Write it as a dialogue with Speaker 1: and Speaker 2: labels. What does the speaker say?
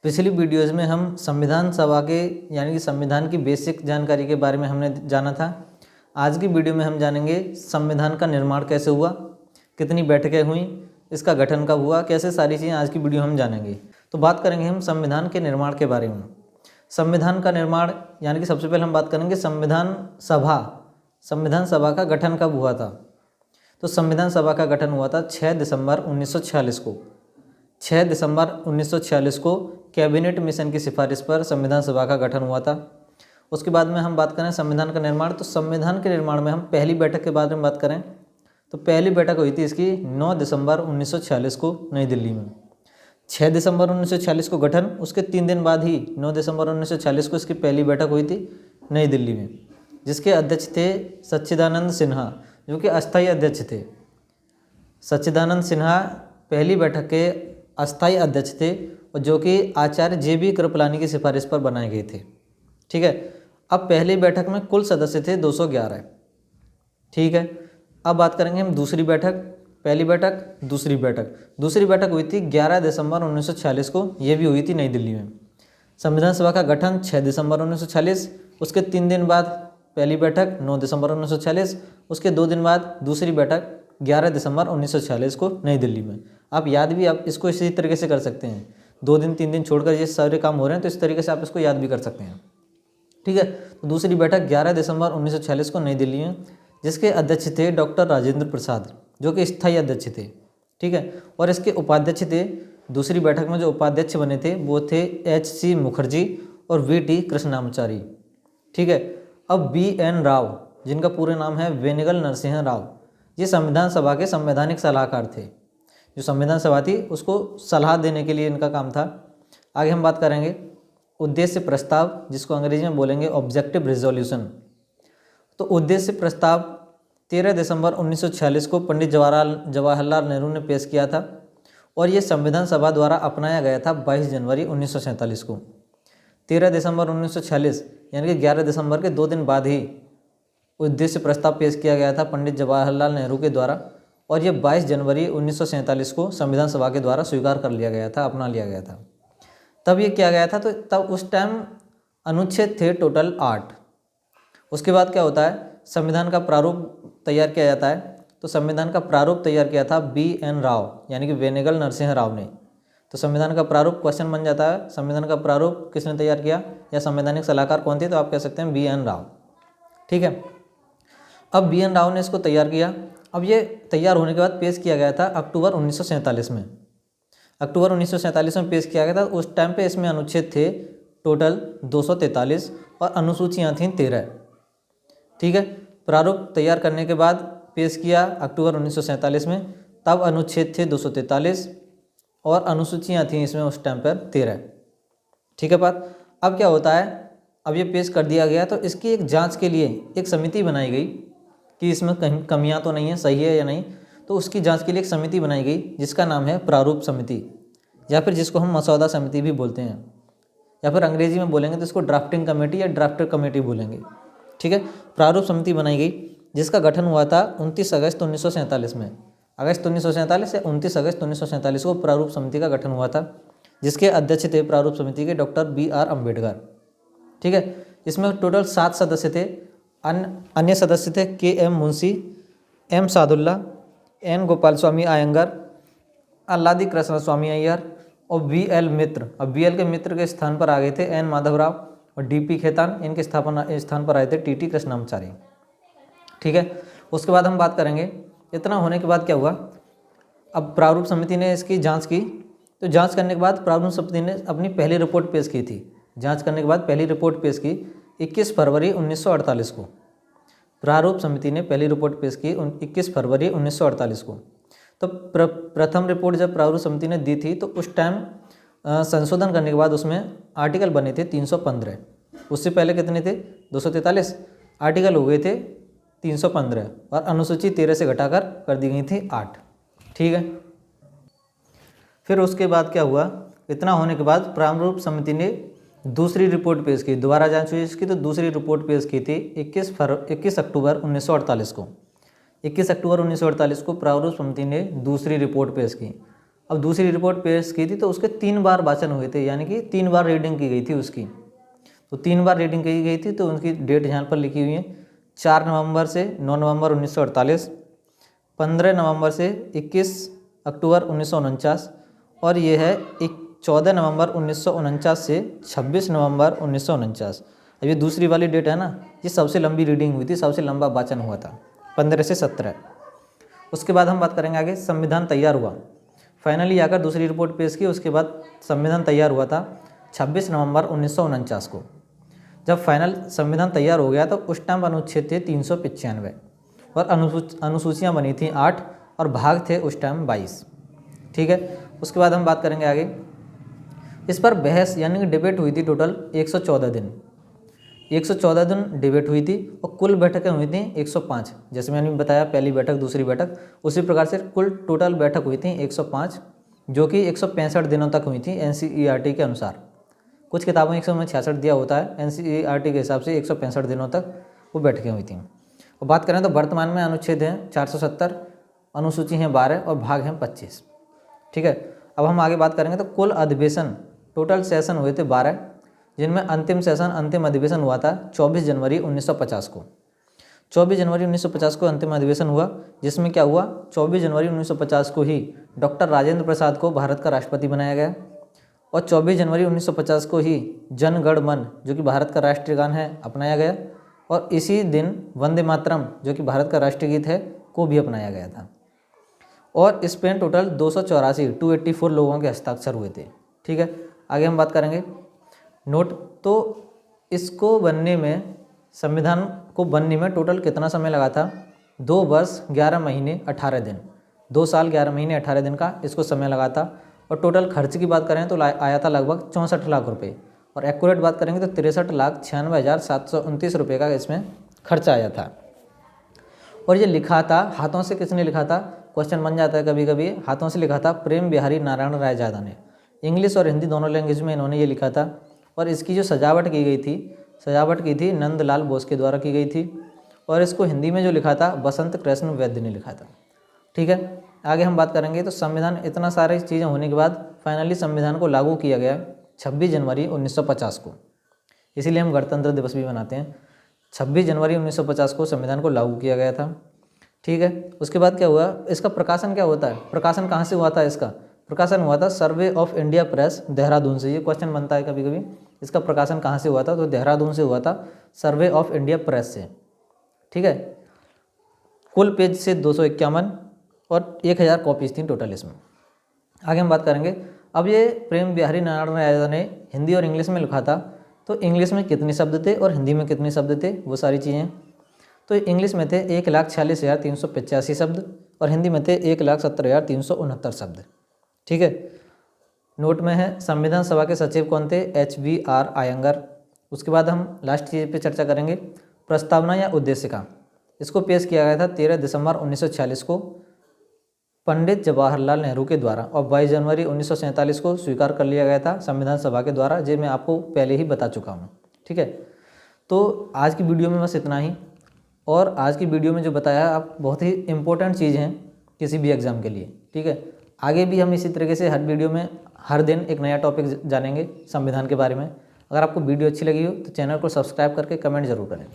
Speaker 1: पिछली वीडियोज़ में हम संविधान सभा के यानी कि संविधान की बेसिक जानकारी के बारे में हमने जाना था। आज की वीडियो में हम जानेंगे संविधान का निर्माण कैसे हुआ, कितनी बैठकें हुई, इसका गठन कब हुआ, कैसे सारी चीज़ें आज की वीडियो हम जानेंगे। तो बात करेंगे हम संविधान के निर्माण के बारे में। संविधान का निर्माण यानी कि सबसे पहले हम बात करेंगे संविधान सभा का गठन कब हुआ था। तो संविधान सभा का गठन हुआ था 6 दिसंबर 1946 को। 6 दिसंबर 1946 को कैबिनेट मिशन की सिफारिश पर संविधान सभा का गठन हुआ था। उसके बाद में हम बात करें संविधान का निर्माण, तो संविधान के निर्माण में हम पहली बैठक के बारे में बात करें तो पहली बैठक हुई थी इसकी 9 दिसंबर 1946 को नई दिल्ली में। 6 दिसंबर 1946 को गठन, उसके 3 दिन बाद ही 9 दिसंबर 1946 को इसकी पहली बैठक हुई थी नई दिल्ली में, जिसके अध्यक्ष थे सच्चिदानंद सिन्हा, जो कि अस्थायी अध्यक्ष थे। सच्चिदानंद सिन्हा पहली बैठक के अस्थायी अध्यक्ष थे और जो कि आचार्य JB कृपलानी की सिफारिश पर बनाए गए थे। ठीक है, अब पहली बैठक में कुल सदस्य थे 211। ठीक है, अब बात करेंगे हम दूसरी बैठक, पहली बैठक, दूसरी बैठक हुई थी 11 दिसंबर 1946 को, ये भी हुई थी नई दिल्ली में। संविधान सभा का गठन 6 दिसंबर 1946, उसके 3 दिन बाद पहली बैठक 9 दिसंबर 1946, उसके 2 दिन बाद दूसरी बैठक 11 दिसंबर 1946 को नई दिल्ली में। आप याद भी आप इसको इसी तरीके से कर सकते हैं, 2 दिन 3 दिन छोड़कर ये सारे काम हो रहे हैं तो इस तरीके से आप इसको याद भी कर सकते हैं। ठीक है, तो दूसरी बैठक 11 दिसंबर 1946 को नई दिल्ली में, जिसके अध्यक्ष थे डॉक्टर राजेंद्र प्रसाद, जो कि स्थायी अध्यक्ष थे। ठीक है, और इसके उपाध्यक्ष थे, दूसरी बैठक में जो उपाध्यक्ष बने थे वो थे HC मुखर्जी और VT कृष्णामाचारी। ठीक है, अब BN राव, जिनका पूरा नाम है वेनेगल नरसिंह राव, ये संविधान सभा के संवैधानिक सलाहकार थे। जो संविधान सभा थी उसको सलाह देने के लिए इनका काम था। आगे हम बात करेंगे उद्देश्य प्रस्ताव, जिसको अंग्रेजी में बोलेंगे ऑब्जेक्टिव रिजोल्यूशन। तो उद्देश्य प्रस्ताव 13 दिसंबर 1946 को पंडित जवाहरलाल नेहरू ने पेश किया था और ये संविधान सभा द्वारा अपनाया गया था 22 जनवरी 1947 को। 13 दिसंबर 1946 यानी कि 11 दिसंबर के 2 दिन बाद ही उद्देश्य प्रस्ताव पेश किया गया था पंडित जवाहरलाल नेहरू के द्वारा, और ये 22 जनवरी 1947 को संविधान सभा के द्वारा स्वीकार कर लिया गया था, अपना लिया गया था। तब ये किया गया था, तो तब उस टाइम अनुच्छेद थे टोटल 8। उसके बाद क्या होता है, संविधान का प्रारूप तैयार किया जाता है। तो संविधान का प्रारूप तैयार किया था BN राव यानी कि वेनेगल नरसिंह राव ने। तो संविधान का प्रारूप क्वेश्चन बन जाता है, संविधान का प्रारूप किसने तैयार किया या संवैधानिक सलाहकार कौन थे, तो आप कह सकते हैं BN राव। ठीक है, अब BN राव ने इसको तैयार किया। अब ये तैयार होने के बाद पेश किया गया था अक्टूबर 1947 में। अक्टूबर 1947 में पेश किया गया था। उस टाइम पे इसमें अनुच्छेद थे टोटल 243 और अनुसूचियाँ थीं 13। ठीक है, प्रारूप तैयार करने के बाद पेश किया अक्टूबर 1947 में, तब अनुच्छेद थे 243 और अनुसूचियाँ थीं इसमें उस टाइम पर 13। ठीक है बात। अब क्या होता है, अब ये पेश कर दिया गया तो इसकी एक जांच के लिए एक समिति बनाई गई कि इसमें कहीं कमियां तो नहीं है, सही है या नहीं। तो उसकी जांच के लिए एक समिति बनाई गई जिसका नाम है प्रारूप समिति, या फिर जिसको हम मसौदा समिति भी बोलते हैं, या फिर अंग्रेजी में बोलेंगे तो इसको ड्राफ्टिंग कमेटी या ड्राफ्टर कमेटी बोलेंगे। ठीक है, प्रारूप समिति बनाई गई जिसका गठन हुआ था 29 अगस्त 1947 में। अगस्त 1947 या 29 अगस्त 1947 को प्रारूप समिति का गठन हुआ था, जिसके अध्यक्ष थे प्रारूप समिति के डॉक्टर BR अम्बेडकर। ठीक है, इसमें टोटल 7 सदस्य थे। अन्य सदस्य थे KM Munshi, M Sadulla, N Gopal Swami Iyengar, Alladi Krishna स्वामी अय्यर और BL मित्र। अब BL के मित्र के स्थान पर आ गए थे N माधवराव और DP खेतान, इनके स्थान पर आए थे TT कृष्णामाचारी। ठीक है, उसके बाद हम बात करेंगे इतना होने के बाद क्या हुआ। अब प्रारूप समिति ने इसकी जांच की, तो जांच करने के बाद प्रारूप समिति ने अपनी पहली रिपोर्ट पेश की थी। जांच करने के बाद पहली रिपोर्ट पेश की 21 फरवरी 1948 को। प्रारूप समिति ने पहली रिपोर्ट पेश की 21 फरवरी 1948 को। तो प्रथम रिपोर्ट जब प्रारूप समिति ने दी थी तो उस टाइम संशोधन करने के बाद उसमें आर्टिकल बने थे 315। उससे पहले कितने थे, 243 आर्टिकल हो गए थे 315 और अनुसूची 13 से घटाकर कर दी गई थी 8। ठीक है, फिर उसके बाद क्या हुआ, इतना होने के बाद प्रारूप समिति ने दूसरी रिपोर्ट पेश की, दोबारा जांच हुई इसकी, तो दूसरी रिपोर्ट पेश की थी 21 अक्टूबर 1948 को। 21 अक्टूबर 1948 को प्रारूप समिति ने दूसरी रिपोर्ट पेश की। अब दूसरी रिपोर्ट पेश की थी तो उसके 3 बार वाचन हुए थे, यानी कि 3 बार रीडिंग की गई थी उसकी। तो 3 बार रीडिंग की गई थी, तो उनकी डेट यहाँ पर लिखी हुई है 4 नवंबर से 9 नवंबर 1948, 15 नवंबर से 21 अक्टूबर 1949 और ये है 14 नवंबर 1949 से 26 नवंबर 1949। अब ये दूसरी वाली डेट है ना, ये सबसे लंबी रीडिंग हुई थी, सबसे लंबा वाचन हुआ था 15 से 17। उसके बाद हम बात करेंगे आगे संविधान तैयार हुआ। फाइनली आकर दूसरी रिपोर्ट पेश की, उसके बाद संविधान तैयार हुआ था 26 नवंबर 1949 को। जब फाइनल संविधान तैयार हो गया तो उस टाइम अनुच्छेद थे 395 और अनुसूचियाँ बनी थी 8 और भाग थे उस टाइम 22। ठीक है, उसके बाद हम बात करेंगे आगे। इस पर बहस यानी कि डिबेट हुई थी टोटल 114 दिन। 114 दिन डिबेट हुई थी और कुल बैठकें हुई थी 105। जैसे मैंने बताया पहली बैठक दूसरी बैठक, उसी प्रकार से कुल टोटल बैठक हुई थी 105, जो कि 165 दिनों तक हुई थी NCERT के अनुसार। कुछ किताबों में 166 दिया होता है, NCERT के हिसाब से 165 दिनों तक वो बैठकें हुई थी। और बात करें तो वर्तमान में अनुच्छेद हैं 470, अनुसूची हैं 12 और भाग हैं 25। ठीक है, अब हम आगे बात करेंगे तो कुल अधिवेशन टोटल सेशन हुए थे 12, जिनमें अंतिम अधिवेशन हुआ था 24 जनवरी 1950 को। 24 जनवरी 1950 को अंतिम अधिवेशन हुआ, जिसमें क्या हुआ 24 जनवरी 1950 को ही डॉक्टर राजेंद्र प्रसाद को भारत का राष्ट्रपति बनाया गया और 24 जनवरी 1950 को ही जन गण मन जो कि भारत का राष्ट्रीय गान है अपनाया गया और इसी दिन वंदे मातरम जो कि भारत का राष्ट्रीय गीत है को भी अपनाया गया था। और इस पर टोटल 284 लोगों के हस्ताक्षर हुए थे। ठीक है, आगे हम बात करेंगे नोट। तो इसको बनने में, संविधान को बनने में टोटल कितना समय लगा था? 2 वर्ष 11 महीने 18 दिन, 2 साल 11 महीने 18 दिन का इसको समय लगा था। और टोटल खर्च की बात करें तो आया था लगभग 64 लाख रुपए और एक्यूरेट बात करेंगे तो 63,96,729 रुपये का इसमें खर्चा आया था। और ये लिखा था हाथों से, किसने लिखा था? क्वेश्चन बन जाता है कभी कभी, हाथों से लिखा था प्रेम बिहारी नारायण राय ज़्यादा ने। इंग्लिश और हिंदी दोनों लैंग्वेज में इन्होंने ये लिखा था और इसकी जो सजावट की थी नंदलाल बोस के द्वारा की गई थी और इसको हिंदी में जो लिखा था बसंत कृष्ण वैद्य ने लिखा था। ठीक है, आगे हम बात करेंगे तो संविधान, इतना सारी चीज़ें होने के बाद फाइनली संविधान को लागू किया गया 26 जनवरी 1950 को। इसीलिए हम गणतंत्र दिवस भी मनाते हैं। 26 जनवरी 1950 को संविधान को लागू किया गया था। ठीक है, उसके बाद क्या हुआ? इसका प्रकाशन क्या होता है? प्रकाशन कहाँ से हुआ था? इसका प्रकाशन हुआ था survey of India press Dehradun से। ये क्वेश्चन बनता है कभी कभी, इसका प्रकाशन कहाँ से हुआ था? तो देहरादून से हुआ था, सर्वे ऑफ इंडिया प्रेस से। ठीक है, कुल पेज से 251 और 1000 कॉपीज थी टोटल इसमें। आगे हम बात करेंगे। अब ये प्रेम बिहारी नारायण राय ने हिंदी और इंग्लिश में लिखा था, तो इंग्लिश में कितने शब्द थे और हिंदी में कितने शब्द थे, वो सारी चीज़ें। तो इंग्लिश में थे 1,46,385 शब्द और हिंदी में थे 1,70,369 शब्द। ठीक है, नोट में है संविधान सभा के सचिव कौन थे? HVR अयंगर। उसके बाद हम लास्ट चीज़ पे चर्चा करेंगे, प्रस्तावना या उद्देशिका। इसको पेश किया गया था 13 दिसंबर 1946 को पंडित जवाहरलाल नेहरू के द्वारा और 22 जनवरी 1947 को स्वीकार कर लिया गया था संविधान सभा के द्वारा, जो मैं आपको पहले ही बता चुका हूँ। ठीक है, तो आज की वीडियो में बस इतना ही। और आज की वीडियो में जो बताया आप बहुत ही इम्पोर्टेंट चीज़ हैं किसी भी एग्ज़ाम के लिए। ठीक है, आगे भी हम इसी तरीके से हर वीडियो में हर दिन एक नया टॉपिक जानेंगे संविधान के बारे में। अगर आपको वीडियो अच्छी लगी हो तो चैनल को सब्सक्राइब करके कमेंट ज़रूर करें।